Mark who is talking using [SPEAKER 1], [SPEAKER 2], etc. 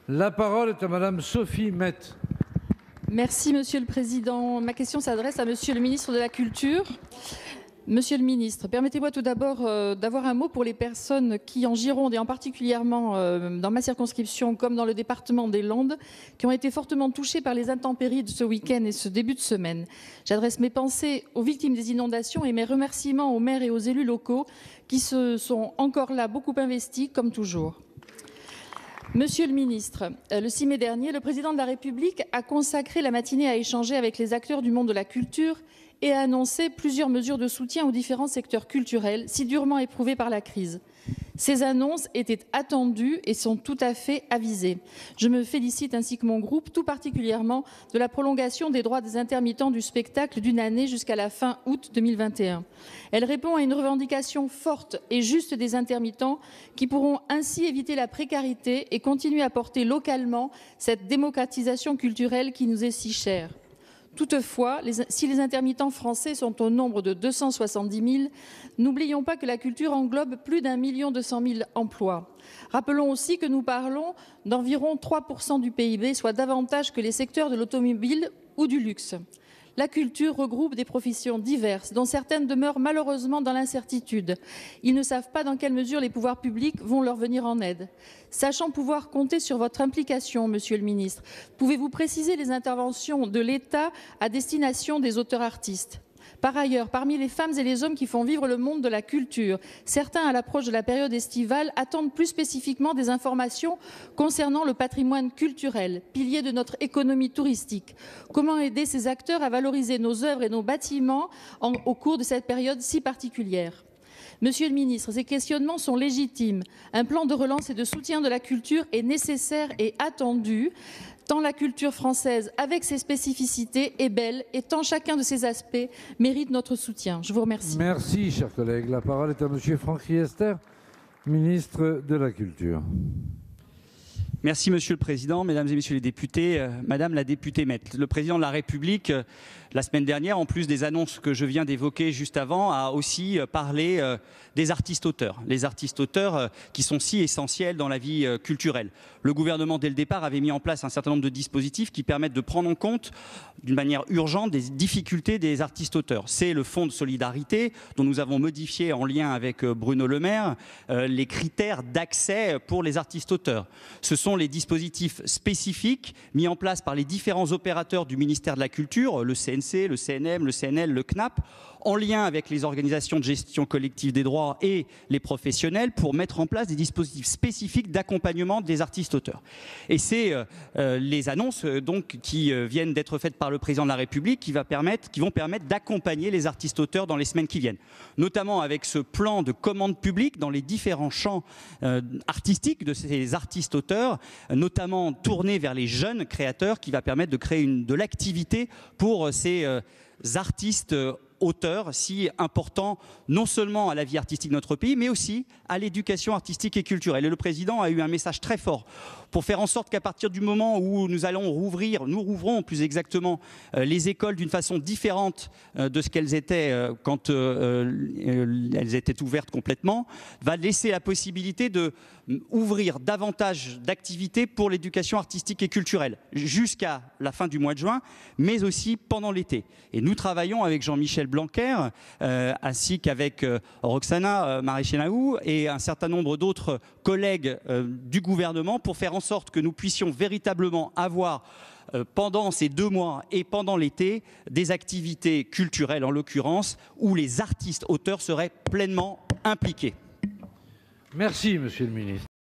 [SPEAKER 1] La parole est à Madame Sophie Met.
[SPEAKER 2] Merci Monsieur le Président. Ma question s'adresse à Monsieur le Ministre de la Culture. Monsieur le Ministre, permettez-moi tout d'abord d'avoir un mot pour les personnes qui, en Gironde et en particulièrement dans ma circonscription comme dans le département des Landes, qui ont été fortement touchées par les intempéries de ce week-end et ce début de semaine. J'adresse mes pensées aux victimes des inondations et mes remerciements aux maires et aux élus locaux qui se sont encore là beaucoup investis comme toujours. Monsieur le ministre, le 6 mai dernier, le président de la République a consacré la matinée à échanger avec les acteurs du monde de la culture et a annoncé plusieurs mesures de soutien aux différents secteurs culturels si durement éprouvés par la crise. Ces annonces étaient attendues et sont tout à fait avisées. Je me félicite ainsi que mon groupe, tout particulièrement de la prolongation des droits des intermittents du spectacle d'une année jusqu'à la fin août 2021. Elle répond à une revendication forte et juste des intermittents qui pourront ainsi éviter la précarité et continuer à porter localement cette démocratisation culturelle qui nous est si chère. Toutefois, si les intermittents français sont au nombre de 270 000, n'oublions pas que la culture englobe plus d'1 200 000 emplois. Rappelons aussi que nous parlons d'environ 3% du PIB, soit davantage que les secteurs de l'automobile ou du luxe. La culture regroupe des professions diverses, dont certaines demeurent malheureusement dans l'incertitude. Ils ne savent pas dans quelle mesure les pouvoirs publics vont leur venir en aide. Sachant pouvoir compter sur votre implication, Monsieur le Ministre, pouvez-vous préciser les interventions de l'État à destination des auteurs-artistes ? Par ailleurs, parmi les femmes et les hommes qui font vivre le monde de la culture, certains, à l'approche de la période estivale, attendent plus spécifiquement des informations concernant le patrimoine culturel, pilier de notre économie touristique. Comment aider ces acteurs à valoriser nos œuvres et nos bâtiments au cours de cette période si particulière ? Monsieur le ministre, ces questionnements sont légitimes. Un plan de relance et de soutien de la culture est nécessaire et attendu, tant la culture française, avec ses spécificités, est belle et tant chacun de ses aspects mérite notre soutien. Je vous remercie.
[SPEAKER 1] Merci, chers collègues. La parole est à Monsieur Franck Riester, ministre de la Culture.
[SPEAKER 3] Merci Monsieur le Président, Mesdames et Messieurs les députés, Madame la députée Met. Le Président de la République, la semaine dernière, en plus des annonces que je viens d'évoquer juste avant, a aussi parlé des artistes-auteurs. Les artistes-auteurs qui sont si essentiels dans la vie culturelle. Le gouvernement, dès le départ, avait mis en place un certain nombre de dispositifs qui permettent de prendre en compte d'une manière urgente des difficultés des artistes-auteurs. C'est le fonds de solidarité dont nous avons modifié en lien avec Bruno Le Maire les critères d'accès pour les artistes-auteurs. Ce sont les dispositifs spécifiques mis en place par les différents opérateurs du ministère de la Culture, le CNC, le CNM, le CNL, le CNAP, en lien avec les organisations de gestion collective des droits et les professionnels pour mettre en place des dispositifs spécifiques d'accompagnement des artistes-auteurs. Et c'est les annonces donc qui viennent d'être faites par le Président de la République qui vont permettre d'accompagner les artistes-auteurs dans les semaines qui viennent, notamment avec ce plan de commande publique dans les différents champs artistiques de ces artistes-auteurs, notamment tourné vers les jeunes créateurs qui va permettre de créer de l'activité pour ces artistes auteurs si importants non seulement à la vie artistique de notre pays mais aussi à l'éducation artistique et culturelle. Et le Président a eu un message très fort pour faire en sorte qu'à partir du moment où nous rouvrons plus exactement les écoles d'une façon différente de ce qu'elles étaient quand elles étaient ouvertes complètement, va laisser la possibilité de ouvrir davantage d'activités pour l'éducation artistique et culturelle jusqu'à la fin du mois de juin, mais aussi pendant l'été. Et nous travaillons avec Jean-Michel Blanquer ainsi qu'avec Roxana Maracineanu et un certain nombre d'autres collègues du gouvernement pour faire en sorte que nous puissions véritablement avoir pendant ces 2 mois et pendant l'été des activités culturelles en l'occurrence où les artistes auteurs seraient pleinement impliqués.
[SPEAKER 1] Merci, Monsieur le Ministre.